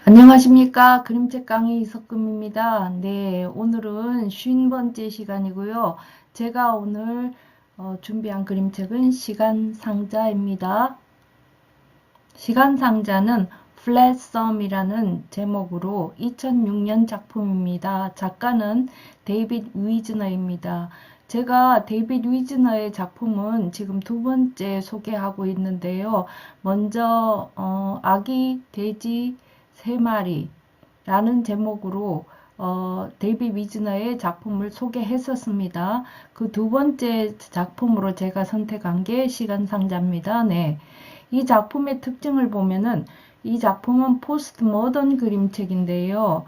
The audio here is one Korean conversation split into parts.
안녕하십니까. 그림책 강의 이석금입니다. 네, 오늘은 50번째 시간이고요. 제가 오늘 준비한 그림책은 시간상자입니다. 시간상자는 플랫썸이라는 제목으로 2006년 작품입니다. 작가는 데이빗 위즈너입니다. 제가 데이빗 위즈너의 작품은 지금 두 번째 소개하고 있는데요. 먼저 아기 돼지 세 마리라는 제목으로 데이빗 위즈너의 작품을 소개했었습니다. 그 두 번째 작품으로 제가 선택한 게 시간상자입니다. 네. 이 작품의 특징을 보면은 이 작품은 포스트 모던 그림책인데요.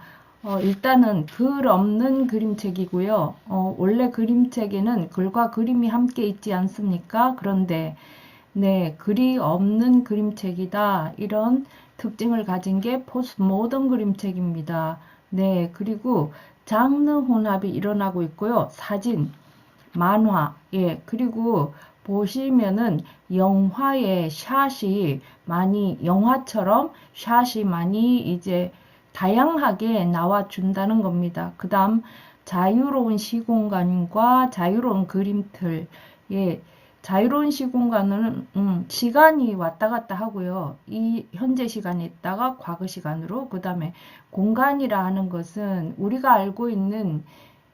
일단은 글 없는 그림책이고요. 원래 그림책에는 글과 그림이 함께 있지 않습니까? 그런데 네, 글이 없는 그림책이다. 이런 특징을 가진 게 포스트 모던 그림책입니다. 네, 그리고 장르 혼합이 일어나고 있고요. 사진, 만화, 예, 그리고 보시면은 영화의 샷이 많이, 영화처럼 샷이 많이 이제 다양하게 나와준다는 겁니다. 그 다음, 자유로운 시공간과 자유로운 그림틀, 예, 자유로운 시공간은 시간이 왔다 갔다 하고요. 이 현재 시간에 있다가 과거 시간으로, 그 다음에 공간이라 하는 것은 우리가 알고 있는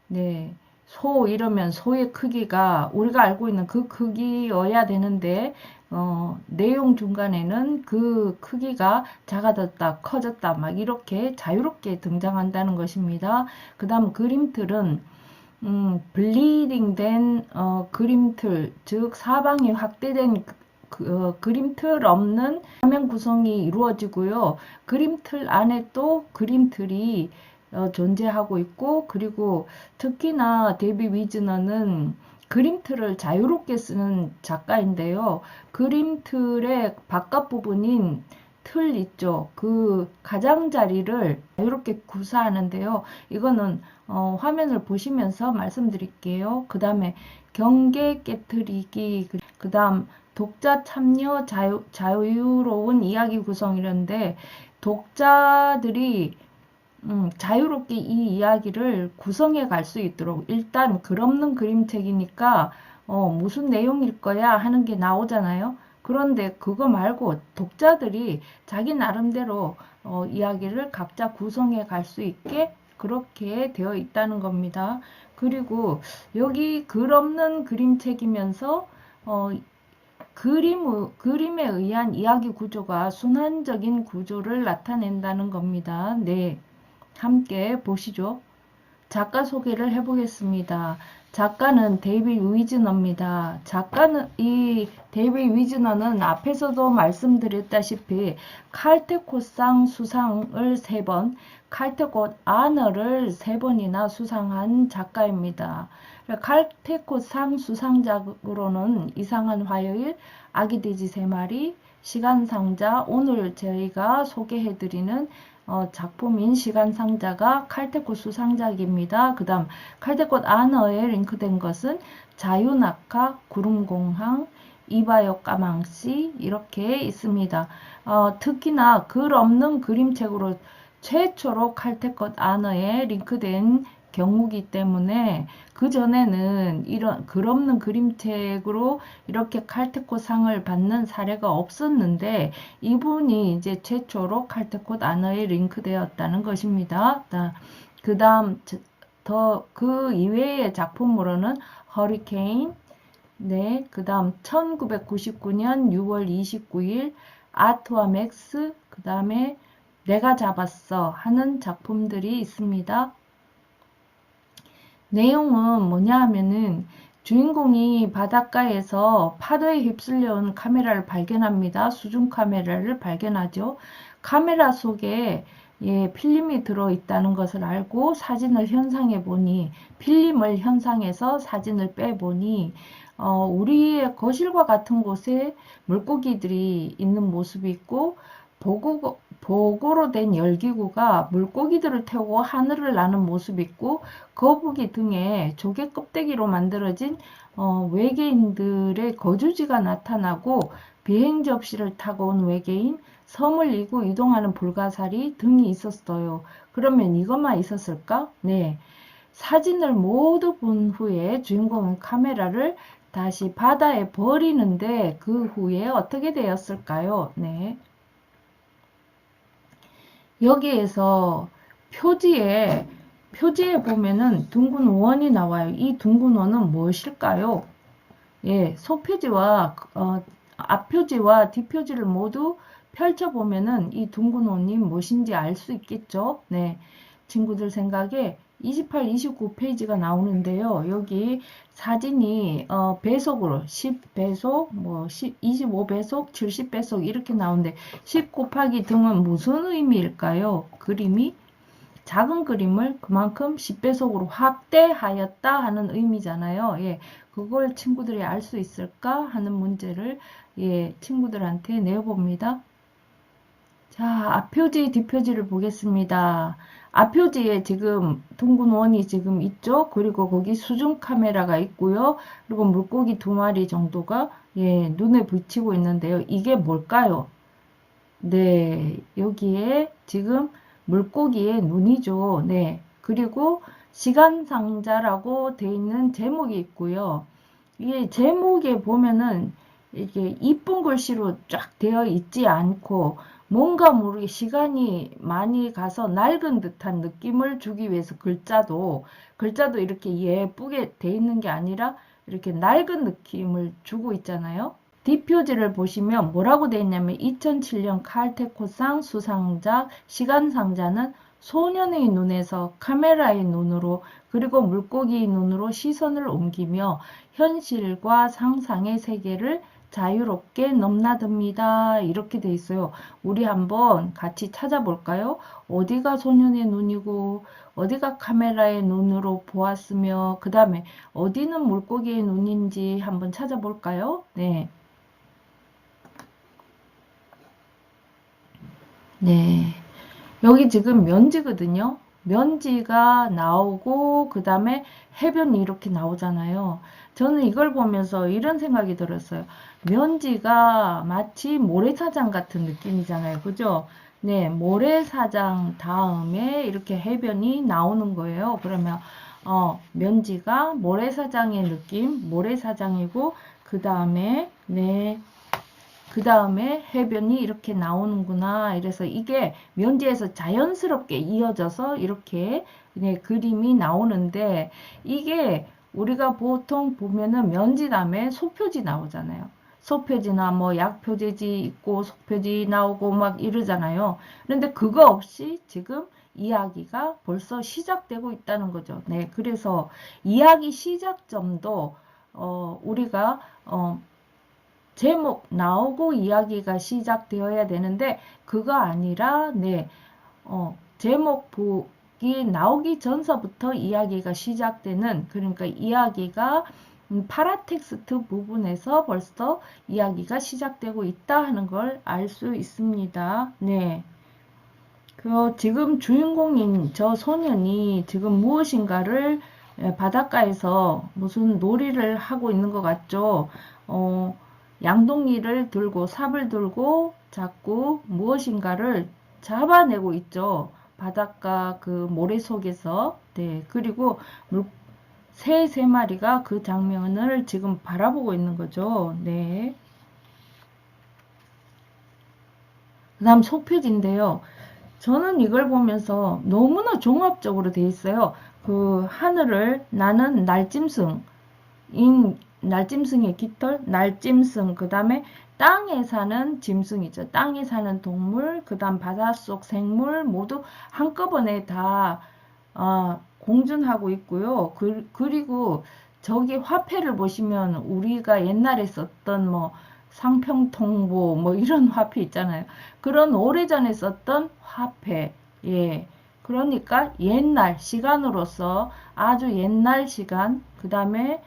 네, 소 이러면 소의 크기가 우리가 알고 있는 그 크기여야 되는데 내용 중간에는 그 크기가 작아졌다, 커졌다 막 이렇게 자유롭게 등장한다는 것입니다. 그 다음 그림틀은 블리딩된 그림틀, 즉 사방이 확대된 그림틀 없는 화면 구성이 이루어지고요. 그림틀 안에 또 그림틀이 존재하고 있고, 그리고 특히나 데이빗 위즈너는 그림틀을 자유롭게 쓰는 작가인데요. 그림틀의 바깥 부분인 틀 있죠. 그 가장자리를 자유롭게 구사하는데요. 이거는 화면을 보시면서 말씀드릴게요. 그 다음에 경계 깨트리기, 그 다음 독자 참여 자유로운 이야기 구성이런데 독자들이 자유롭게 이 이야기를 구성해 갈 수 있도록 일단 글 없는 그림책이니까 무슨 내용일 거야 하는 게 나오잖아요. 그런데 그거 말고 독자들이 자기 나름대로 이야기를 각자 구성해 갈 수 있게 그렇게 되어 있다는 겁니다. 그리고 여기 글 없는 그림책이면서 그림에 의한 이야기 구조가 순환적인 구조를 나타낸다는 겁니다. 네. 함께 보시죠. 작가 소개를 해보겠습니다. 작가는 데이빗 위즈너입니다. 이 데이빗 위즈너는 앞에서도 말씀드렸다시피 칼테콧상 수상을 3번, 칼테콧 아너를 3번이나 수상한 작가입니다. 칼테콧상 수상작으로는 이상한 화요일, 아기 돼지 3마리, 시간상자, 오늘 저희가 소개해드리는 작품인 시간상자가 칼테콧 수상작입니다. 그 다음 칼테콧 아너에 링크된 것은 자유낙하, 구름공항, 이바요 까망씨 이렇게 있습니다. 특히나 글 없는 그림책으로 최초로 칼테콧 아너에 링크된 경우기 때문에 그전에는 이런 글 없는 그림책으로 이렇게 칼테콧 상을 받는 사례가 없었는데 이분이 이제 최초로 칼테콧 아너에 링크되었다는 것입니다. 그 다음 그 이외의 작품으로는 허리케인, 네, 그 다음 1999년 6월 29일 아트와 맥스, 그 다음에 내가 잡았어 하는 작품들이 있습니다. 내용은 뭐냐 하면은 주인공이 바닷가에서 파도에 휩쓸려온 카메라를 발견합니다. 수중 카메라를 발견하죠. 카메라 속에 필름이 들어있다는 것을 알고 사진을 현상해 보니 필름을 현상해서 사진을 빼보니 우리의 거실과 같은 곳에 물고기들이 있는 모습이 있고 보고로 된 열기구가 물고기들을 태우고 하늘을 나는 모습이 있고 거북이 등에 조개 껍데기로 만들어진 외계인들의 거주지가 나타나고 비행 접시를 타고 온 외계인, 섬을 이고 이동하는 불가사리 등이 있었어요. 그러면 이것만 있었을까? 네. 사진을 모두 본 후에 주인공은 카메라를 다시 바다에 버리는데 그 후에 어떻게 되었을까요? 네. 여기에서 표지에 보면은 둥근 원이 나와요. 이 둥근 원은 무엇일까요? 예, 속표지와 앞표지와 뒷표지를 모두 펼쳐보면은 이 둥근 원이 무엇인지 알 수 있겠죠? 네, 친구들 생각에 28, 29페이지가 나오는데요. 여기 사진이 배속으로 10배속, 뭐 25배속, 70배속 이렇게 나오는데 10 곱하기 등은 무슨 의미일까요? 그림이 작은 그림을 그만큼 10배속으로 확대하였다 하는 의미잖아요. 예, 그걸 친구들이 알 수 있을까 하는 문제를 친구들한테 내어봅니다. 자, 앞표지, 뒷표지를 보겠습니다. 앞표지에 지금 둥근 원이 지금 있죠? 그리고 거기 수중 카메라가 있고요. 그리고 물고기 2마리 정도가 눈에 비치고 있는데요. 이게 뭘까요? 네, 여기에 지금 물고기의 눈이죠. 네, 그리고 시간상자라고 되어 있는 제목이 있고요. 이게 제목에 보면은 이게 이쁜 글씨로 쫙 되어 있지 않고 뭔가 모르게 시간이 많이 가서 낡은 듯한 느낌을 주기 위해서 글자도 이렇게 예쁘게 되어 있는 게 아니라 이렇게 낡은 느낌을 주고 있잖아요. 뒷표지를 보시면 뭐라고 되어 있냐면 2007년 칼테코상 수상작 시간상자는 소년의 눈에서 카메라의 눈으로 그리고 물고기의 눈으로 시선을 옮기며 현실과 상상의 세계를 자유롭게 넘나듭니다. 이렇게 돼 있어요. 우리 한번 같이 찾아볼까요? 어디가 소년의 눈이고 어디가 카메라의 눈으로 보았으며 그 다음에 어디는 물고기의 눈인지 한번 찾아볼까요? 네. 네. 여기 지금 면지거든요. 면지가 나오고 그 다음에 해변이 이렇게 나오잖아요. 저는 이걸 보면서 이런 생각이 들었어요. 면지가 마치 모래사장 같은 느낌이잖아요. 그죠? 네, 모래사장 다음에 이렇게 해변이 나오는 거예요. 그러면 면지가 모래사장의 느낌, 모래사장이고 그 다음에 그 다음에 해변이 이렇게 나오는구나. 이래서 이게 면지에서 자연스럽게 이어져서 이렇게 그림이 나오는데 이게 우리가 보통 보면은 면지 다음에 소표지 나오잖아요. 소표지나 뭐 약표지 있고 속표지 나오고 막 이러잖아요. 그런데 그거 없이 지금 이야기가 벌써 시작되고 있다는 거죠. 네, 그래서 이야기 시작점도 우리가 제목 나오고 이야기가 시작되어야 되는데 그거 아니라 제목 보기 나오기 전서부터 이야기가 시작되는 그러니까 이야기가 파라텍스트 부분에서 벌써 이야기가 시작되고 있다 하는 걸 알 수 있습니다. 네. 지금 주인공인 저 소년이 지금 무엇인가를 바닷가에서 무슨 놀이를 하고 있는 것 같죠. 양동이를 들고 삽을 들고 자꾸 무엇인가를 잡아내고 있죠. 바닷가 그 모래 속에서. 네. 그리고 새 3마리가 그 장면을 지금 바라보고 있는 거죠. 네. 그 다음 속표지인데요. 저는 이걸 보면서 너무나 종합적으로 돼 있어요. 그 하늘을 나는 날짐승의 깃털, 날짐승, 그 다음에 땅에 사는 짐승이죠. 땅에 사는 동물, 그 다음 바닷속 생물 모두 한꺼번에 다 공존하고 있고요. 그리고 저기 화폐를 보시면 우리가 옛날에 썼던 뭐 상평통보 뭐 이런 화폐 있잖아요. 그런 오래전에 썼던 화폐. 예. 그러니까 옛날 시간으로서 아주 옛날 시간. 그 다음에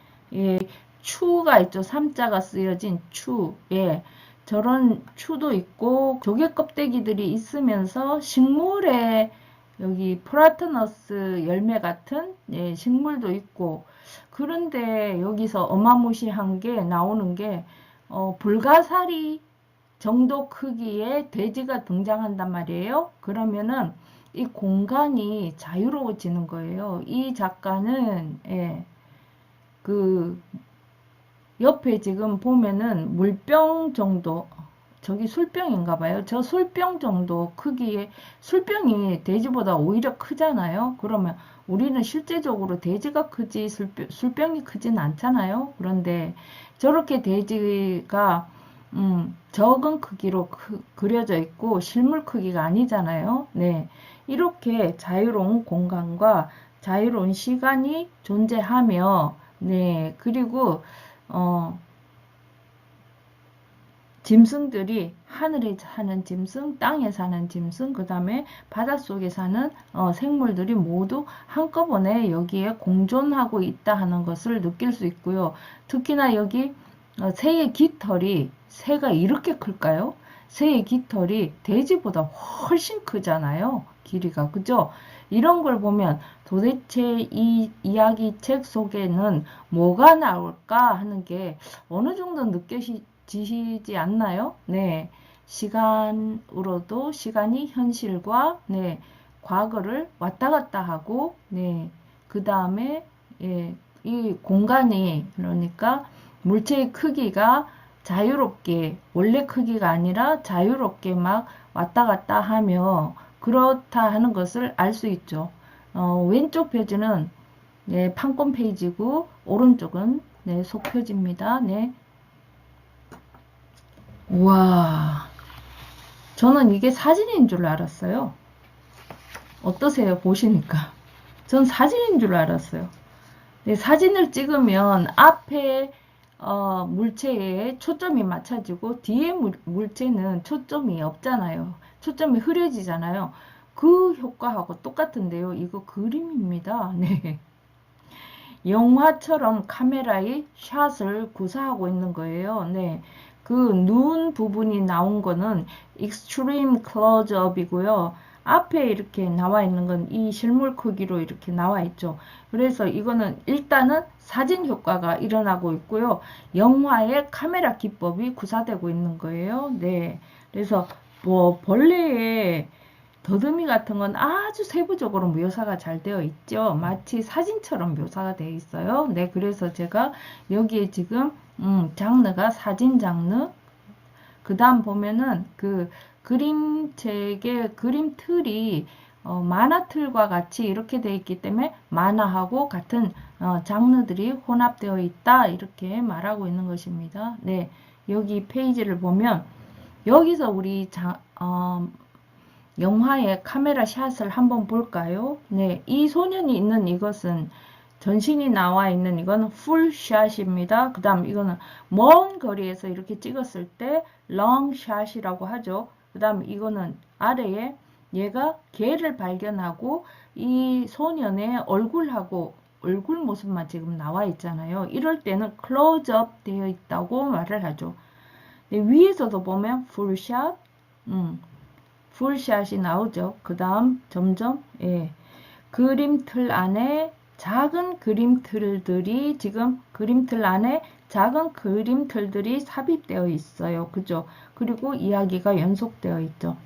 추가 있죠. 삼자가 쓰여진 추. 예. 저런 추도 있고 조개 껍데기들이 있으면서 식물에 여기 프라트너스 열매 같은 식물도 있고 그런데 여기서 어마무시한 게 나오는 게 불가사리 정도 크기의 돼지가 등장한단 말이에요. 그러면은 이 공간이 자유로워지는 거예요. 이 작가는 그 옆에 지금 보면은 물병 정도, 저기 술병인가 봐요. 저 술병 정도 크기의, 술병이 돼지보다 오히려 크잖아요. 그러면 우리는 실제적으로 돼지가 크지 술병이 크진 않잖아요. 그런데 저렇게 돼지가 적은 크기로 그려져 있고 실물 크기가 아니잖아요. 네. 이렇게 자유로운 공간과 자유로운 시간이 존재하며, 네. 그리고 어, 짐승들이 하늘에 사는 짐승, 땅에 사는 짐승, 그 다음에 바닷속에 사는 생물들이 모두 한꺼번에 여기에 공존하고 있다 하는 것을 느낄 수 있고요. 특히나 여기 새의 깃털이, 새가 이렇게 클까요? 새의 깃털이 돼지보다 훨씬 크잖아요. 길이가. 그죠? 이런 걸 보면 도대체 이 이야기책 속에는 뭐가 나올까 하는 게 어느 정도 느껴지시지 않나요? 네. 시간으로도 시간이 현실과 네, 과거를 왔다 갔다 하고 네, 그 다음에 예, 이 공간이 그러니까 물체의 크기가 자유롭게 원래 크기가 아니라 자유롭게 막 왔다 갔다 하며 그렇다 하는 것을 알 수 있죠. 왼쪽 페이지는 네, 판권 페이지고 오른쪽은 네, 속 표지입니다. 네. 우와, 저는 이게 사진인 줄 알았어요. 어떠세요? 보시니까. 전 사진인 줄 알았어요. 네, 사진을 찍으면 앞에 물체에 초점이 맞춰지고 뒤에 물체는 초점이 없잖아요. 초점이 흐려지잖아요. 그 효과하고 똑같은데요. 이거 그림입니다. 네. 영화처럼 카메라의 샷을 구사하고 있는 거예요. 네. 그 눈 부분이 나온 거는 extreme close-up이고요. 앞에 이렇게 나와 있는 건 이 실물 크기로 이렇게 나와 있죠. 그래서 이거는 일단은 사진 효과가 일어나고 있고요. 영화의 카메라 기법이 구사되고 있는 거예요. 네. 그래서 뭐 벌레의 더듬이 같은 건 아주 세부적으로 묘사가 잘 되어 있죠. 마치 사진처럼 묘사가 되어 있어요. 네, 그래서 제가 여기에 지금 장르가 사진 장르, 그 다음 보면은 그 그림책의 그림 틀이 만화 틀과 같이 이렇게 되어 있기 때문에 만화하고 같은 장르들이 혼합되어 있다 이렇게 말하고 있는 것입니다. 네, 여기 페이지를 보면 여기서 우리 영화의 카메라 샷을 한번 볼까요? 네, 이 소년이 있는 이것은 전신이 나와 있는 이건 풀샷입니다. 그 다음 이거는 먼 거리에서 이렇게 찍었을 때 롱샷이라고 하죠. 그 다음 이거는 아래에 얘가 개를 발견하고 이 소년의 얼굴하고 얼굴 모습만 지금 나와 있잖아요. 이럴 때는 클로즈업 되어 있다고 말을 하죠. 네, 위에서도 보면 풀샷, 풀샷이 나오죠. 그 다음 점점 그림틀 안에 작은 그림틀들이 지금 그림틀 안에 작은 그림틀들이 삽입되어 있어요. 그죠? 그리고 이야기가 연속되어 있죠.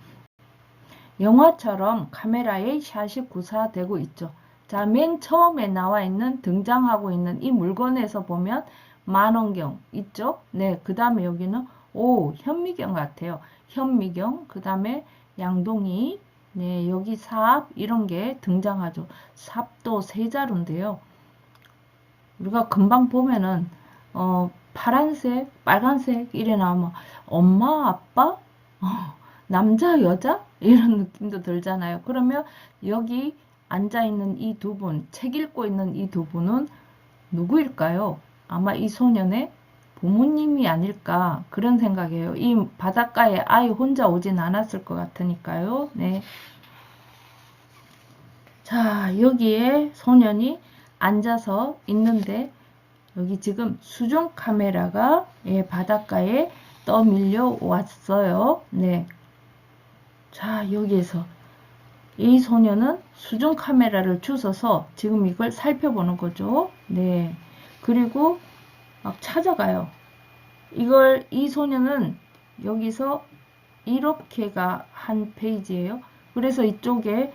영화처럼 카메라에 샷이 구사되고 있죠. 자, 맨 처음에 나와 있는 등장하고 있는 이 물건에서 보면 만원경 있죠? 네, 그 다음에 여기는 현미경 같아요. 현미경, 그 다음에 양동이, 네, 여기 삽 이런 게 등장하죠. 삽도 세 자루인데요. 우리가 금방 보면은 파란색, 빨간색 이래 나오면 엄마, 아빠, 남자, 여자 이런 느낌도 들잖아요. 그러면 여기 앉아 있는 이 두 분, 책 읽고 있는 이 두 분은 누구일까요? 아마 이 소년의 부모님이 아닐까 그런 생각이에요. 이 바닷가에 아이 혼자 오진 않았을 것 같으니까요. 네. 자, 여기에 소년이 앉아서 있는데 여기 지금 수중 카메라가 바닷가에 떠밀려 왔어요. 네. 자, 여기에서 이 소년은 수중 카메라를 주워서 지금 이걸 살펴보는 거죠. 네. 그리고 막 찾아가요. 이 소년은 여기서 이렇게가 한 페이지예요. 그래서 이쪽에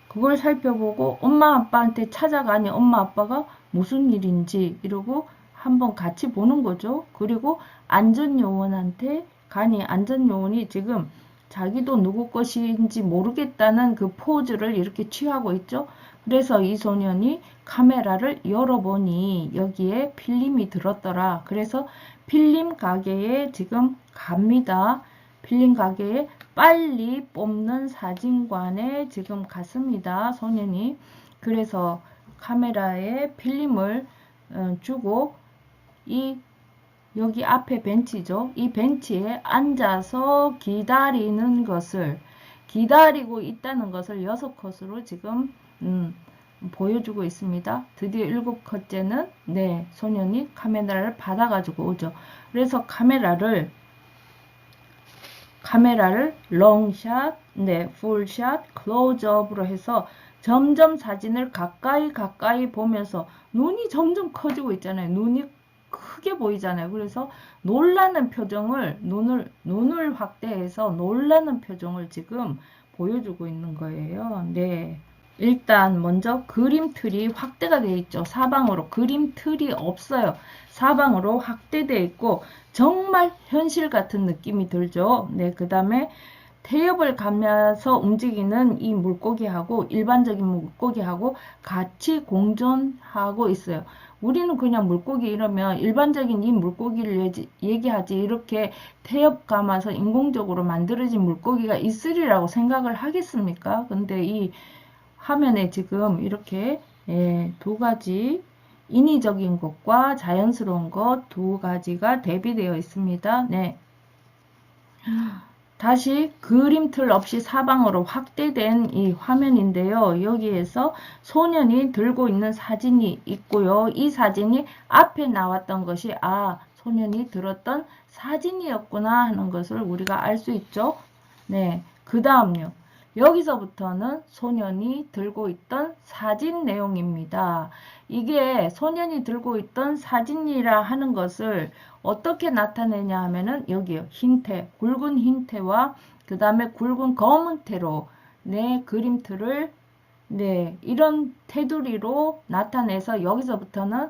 그걸 살펴보고 엄마 아빠한테 찾아가니 엄마 아빠가 무슨 일인지 이러고 한번 같이 보는 거죠. 그리고 안전요원한테 가니 안전요원이 지금 자기도 누구 것인지 모르겠다는 그 포즈를 이렇게 취하고 있죠. 그래서 이 소년이 카메라를 열어보니 여기에 필름이 들었더라. 그래서 필름 가게에 지금 갑니다. 필름 가게에 빨리 뽑는 사진관에 지금 갔습니다. 소년이. 그래서 카메라에 필름을 주고 여기 앞에 벤치죠. 이 벤치에 앉아서 기다리는 것을 기다리고 있다는 것을 6컷으로 지금 보여주고 있습니다. 드디어 7컷째는 네, 소년이 카메라를 받아가지고 오죠. 그래서 카메라를 롱샷, 네, 풀샷, 클로즈업으로 해서 점점 사진을 가까이 보면서 눈이 점점 커지고 있잖아요. 눈이 크게 보이잖아요. 그래서 놀라는 표정을 눈을 확대해서 놀라는 표정을 지금 보여주고 있는 거예요. 네. 일단 먼저 그림틀이 확대가 되어 있죠. 사방으로 그림틀이 없어요. 사방으로 확대되어 있고 정말 현실 같은 느낌이 들죠. 네, 그 다음에 태엽을 가면서 움직이는 이 물고기하고 일반적인 물고기하고 같이 공존하고 있어요. 우리는 그냥 물고기 이러면 일반적인 이 물고기를 얘기하지 이렇게 태엽 감아서 인공적으로 만들어진 물고기가 있으리라고 생각을 하겠습니까? 근데 이 화면에 지금 이렇게 두 가지 인위적인 것과 자연스러운 것 두 가지가 대비되어 있습니다. 네. 다시 그림틀 없이 사방으로 확대된 이 화면인데요. 여기에서 소년이 들고 있는 사진이 있고요. 이 사진이 앞에 나왔던 것이 소년이 들었던 사진이었구나 하는 것을 우리가 알 수 있죠. 네, 그 다음요. 여기서부터는 소년이 들고 있던 사진 내용입니다. 이게 소년이 들고 있던 사진이라 하는 것을 어떻게 나타내냐 하면은 여기요. 흰테, 굵은 흰테와 그 다음에 굵은 검은 테로 그림틀을 이런 테두리로 나타내서 여기서부터는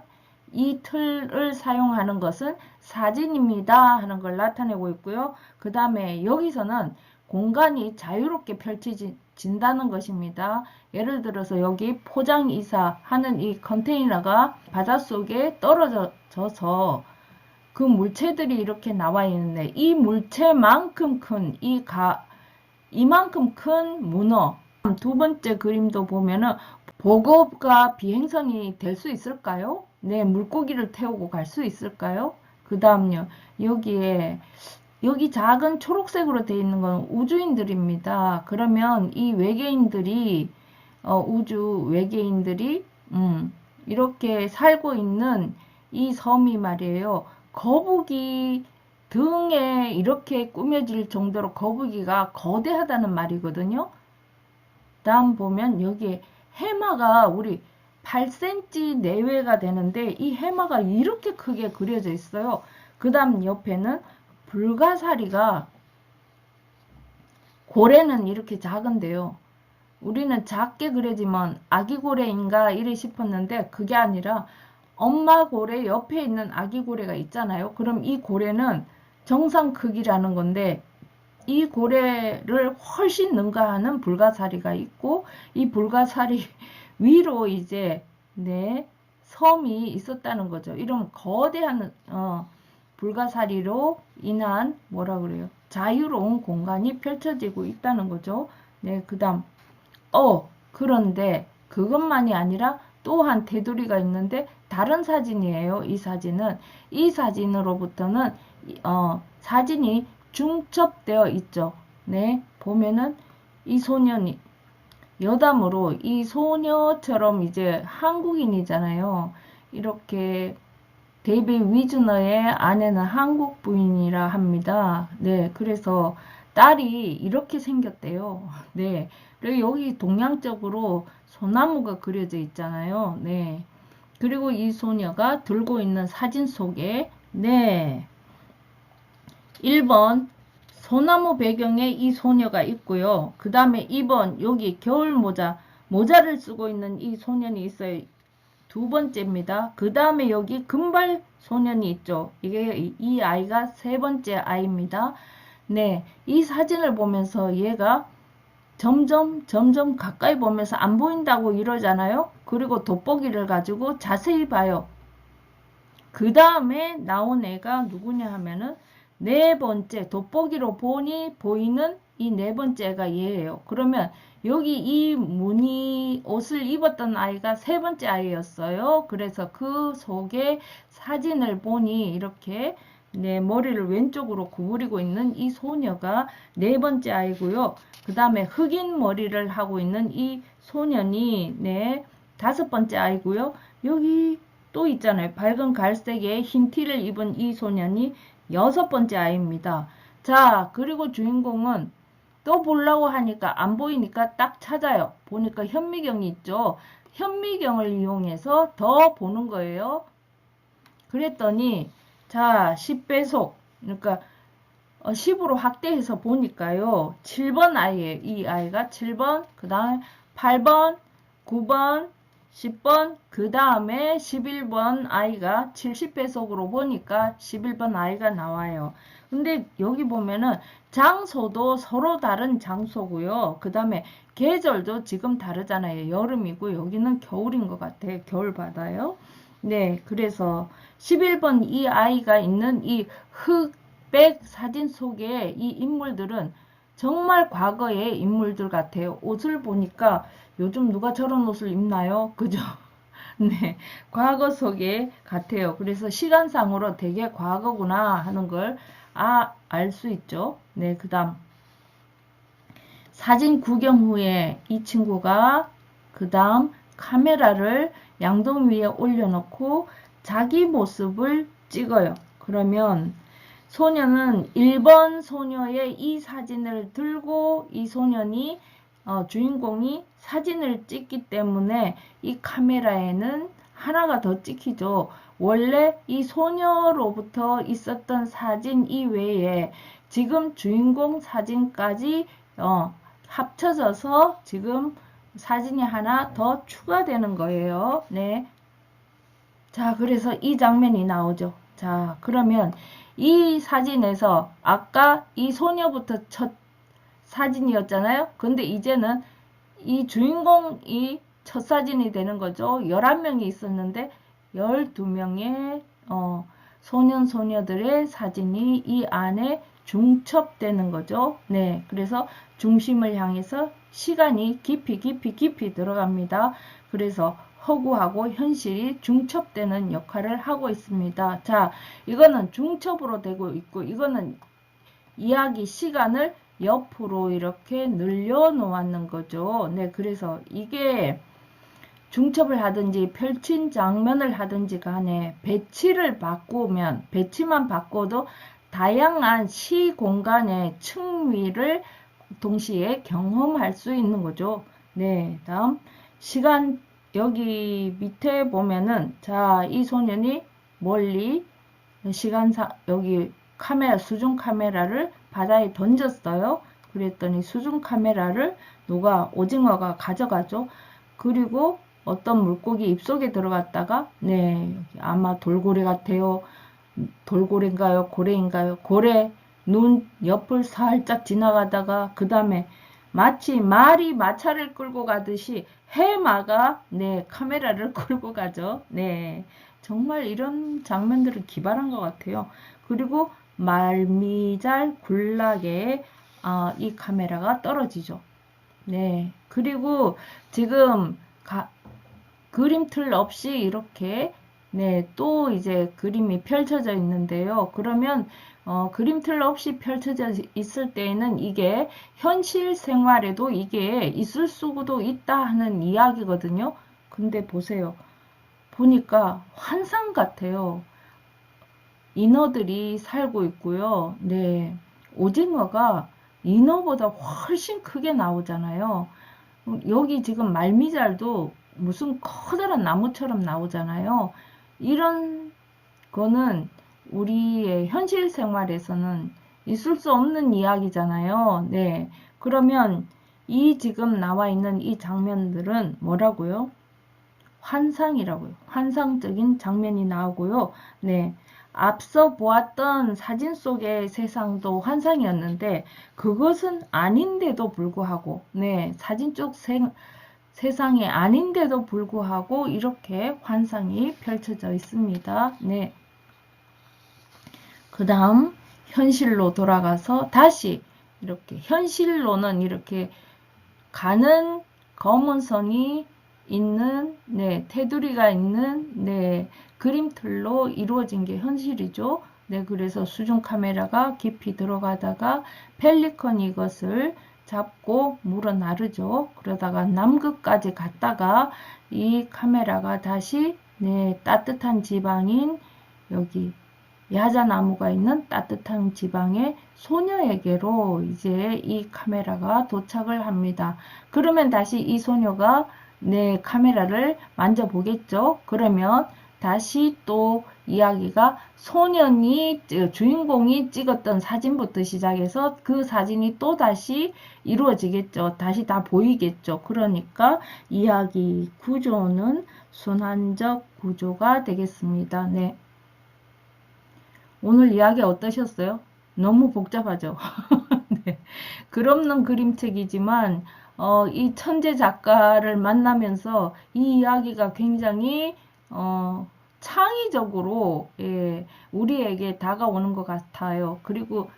이 틀을 사용하는 것은 사진입니다 하는 걸 나타내고 있고요. 그 다음에 여기서는 공간이 자유롭게 펼쳐진다는 것입니다. 예를 들어서 여기 포장이사 하는 이 컨테이너가 바닷속에 떨어져서 그 물체들이 이렇게 나와 있는데 이 물체만큼 큰 이만큼 큰 문어. 두 번째 그림도 보면은 보급과 비행선이 될 수 있을까요? 네, 물고기를 태우고 갈 수 있을까요? 그 다음요. 여기 작은 초록색으로 되어 있는 건 우주인들입니다. 그러면 이 외계인들이 우주 외계인들이 이렇게 살고 있는 이 섬이 말이에요. 거북이 등에 이렇게 꾸며질 정도로 거북이가 거대하다는 말이거든요. 다음 보면 여기에 해마가 우리 8cm 내외가 되는데 이 해마가 이렇게 크게 그려져 있어요. 그 다음 옆에는 불가사리가 고래는 이렇게 작은데요. 우리는 작게 그려지면 아기 고래인가 이래 싶었는데 그게 아니라 엄마 고래 옆에 있는 아기 고래가 있잖아요. 그럼 이 고래는 정상 크기라는 건데 이 고래를 훨씬 능가하는 불가사리가 있고 이 불가사리 위로 이제 섬이 있었다는 거죠. 이런 거대한 불가사리로 인한 뭐라 그래요? 자유로운 공간이 펼쳐지고 있다는 거죠. 네, 그 다음 그런데 그것만이 아니라 또한 테두리가 있는데 다른 사진이에요. 이 사진으로부터는 사진이 중첩되어 있죠. 네, 보면은 이 소년이 여담으로 이 소녀처럼 이제 한국인이잖아요. 이렇게 데이비 위즈너의 아내는 한국 부인이라 합니다. 네, 그래서 딸이 이렇게 생겼대요. 네, 그리고 여기 동양적으로 소나무가 그려져 있잖아요. 네, 그리고 이 소녀가 들고 있는 사진 속에 1번 소나무 배경에 이 소녀가 있고요. 그 다음에 2번 여기 겨울 모자를 쓰고 있는 이 소년이 있어요. 두 번째입니다. 그 다음에 여기 금발 소년이 있죠. 이 아이가 세 번째 아이입니다. 네, 이 사진을 보면서 얘가 점점 가까이 보면서 안 보인다고 이러잖아요. 그리고 돋보기를 가지고 자세히 봐요. 그 다음에 나온 애가 누구냐 하면은 네 번째, 돋보기로 보니 보이는 이 네 번째가 얘예요. 그러면 여기 이 무늬 옷을 입었던 아이가 세 번째 아이였어요. 그래서 그 속에 사진을 보니 이렇게 네, 머리를 왼쪽으로 구부리고 있는 이 소녀가 네 번째 아이고요. 그 다음에 흑인 머리를 하고 있는 이 소년이 네, 다섯 번째 아이고요. 여기 또 있잖아요. 밝은 갈색의 흰 티를 입은 이 소년이 여섯 번째 아이입니다. 자, 그리고 주인공은 또 보려고 하니까 안 보이니까 딱 찾아요. 보니까 현미경이 있죠. 현미경을 이용해서 더 보는 거예요. 그랬더니 자, 10배속 그러니까 10으로 확대해서 보니까요. 7번 아이예요. 이 아이가 7번, 그 다음에 8번, 9번, 10번, 그 다음에 11번 아이가 70배속으로 보니까 11번 아이가 나와요. 근데 여기 보면은 장소도 서로 다른 장소고요. 그 다음에 계절도 지금 다르잖아요. 여름이고 여기는 겨울인 것 같아요. 겨울바다요. 네, 그래서 11번 이 아이가 있는 이 흑백 사진 속에 이 인물들은 정말 과거의 인물들 같아요. 옷을 보니까 요즘 누가 저런 옷을 입나요? 그죠? 네, 과거 속에 같아요. 그래서 시간상으로 되게 과거구나 하는 걸 알 수 있죠. 네, 그 다음 사진 구경 후에 이 친구가 그 다음 카메라를 양동 위에 올려놓고 자기 모습을 찍어요. 그러면 소녀는 1번 소녀의 이 사진을 들고 이 소년이 주인공이 사진을 찍기 때문에 이 카메라에는 하나가 더 찍히죠. 원래 이 소녀로부터 있었던 사진 이외에 지금 주인공 사진까지 합쳐져서 지금 사진이 하나 더 추가되는 거예요. 네. 자, 그래서 이 장면이 나오죠. 자, 그러면 이 사진에서 아까 이 소녀부터 첫 사진이었잖아요. 근데 이제는 이 주인공이 첫 사진이 되는 거죠. 11명이 있었는데 12명의 소년 소녀들의 사진이 이 안에 중첩되는 거죠. 네, 그래서 중심을 향해서 시간이 깊이 들어갑니다. 그래서 허구하고 현실이 중첩되는 역할을 하고 있습니다. 자, 이거는 중첩으로 되고 있고 이거는 이야기 시간을 옆으로 이렇게 늘려 놓았는 거죠. 네, 그래서 이게 중첩을 하든지 펼친 장면을 하든지 간에 배치만 바꿔도 다양한 시 공간의 층위를 동시에 경험할 수 있는 거죠. 네, 다음 시간 여기 밑에 보면은 자, 이 소년이 멀리 여기 수중 카메라를 바다에 던졌어요. 그랬더니 수중 카메라를 오징어가 가져가죠. 그리고 어떤 물고기 입속에 들어갔다가 네, 아마 돌고래 같아요. 돌고래인가요? 고래인가요? 고래 눈 옆을 살짝 지나가다가 그 다음에 마치 말이 마차를 끌고 가듯이 해마가 네, 카메라를 끌고 가죠. 네, 정말 이런 장면들은 기발한 것 같아요. 그리고 말미잘 군락에 이 카메라가 떨어지죠. 네, 그리고 지금 그림틀 없이 이렇게 네, 또 이제 그림이 펼쳐져 있는데요. 그러면 그림틀 없이 펼쳐져 있을 때에는 이게 현실 생활에도 이게 있을 수도 있다 하는 이야기거든요. 근데 보세요. 보니까 환상 같아요. 인어들이 살고 있고요. 네, 오징어가 인어보다 훨씬 크게 나오잖아요. 여기 지금 말미잘도 무슨 커다란 나무처럼 나오잖아요. 이런 거는 우리의 현실 생활에서는 있을 수 없는 이야기잖아요. 네. 그러면 이 지금 나와 있는 이 장면들은 뭐라고요? 환상이라고요. 환상적인 장면이 나오고요. 네. 앞서 보았던 사진 속의 세상도 환상이었는데 그것은 아닌데도 불구하고 네, 사진 쪽 세상이 아닌데도 불구하고 이렇게 환상이 펼쳐져 있습니다. 네. 그 다음 현실로 돌아가서 다시 이렇게 현실로는 이렇게 가는 검은 선이 있는 네, 테두리가 있는 네, 그림틀로 이루어진 게 현실이죠. 네, 그래서 수중 카메라가 깊이 들어가다가 펠리컨이 이것을 잡고 물어 나르죠. 그러다가 남극까지 갔다가 이 카메라가 다시 네, 따뜻한 지방인 여기 야자나무가 있는 따뜻한 지방의 소녀에게로 이제 이 카메라가 도착을 합니다. 그러면 다시 이 소녀가 내 카메라를 만져보겠죠. 그러면 다시 또 이야기가 소년이 주인공이 찍었던 사진부터 시작해서 그 사진이 또 다시 이루어지겠죠. 다시 다 보이겠죠. 그러니까 이야기 구조는 순환적 구조가 되겠습니다. 네. 오늘 이야기 어떠셨어요? 너무 복잡하죠? 네. 글없는 그림책이지만 이 천재 작가를 만나면서 이 이야기가 굉장히 창의적으로 예, 우리에게 다가오는 것 같아요. 그리고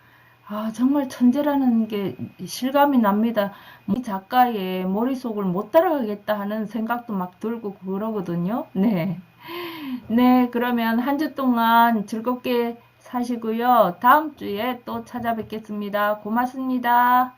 정말 천재라는 게 실감이 납니다. 이 작가의 머릿속을 못 따라가겠다 하는 생각도 막 들고 그러거든요. 네. 네, 그러면 한 주 동안 즐겁게 사시고요. 다음 주에 또 찾아뵙겠습니다. 고맙습니다.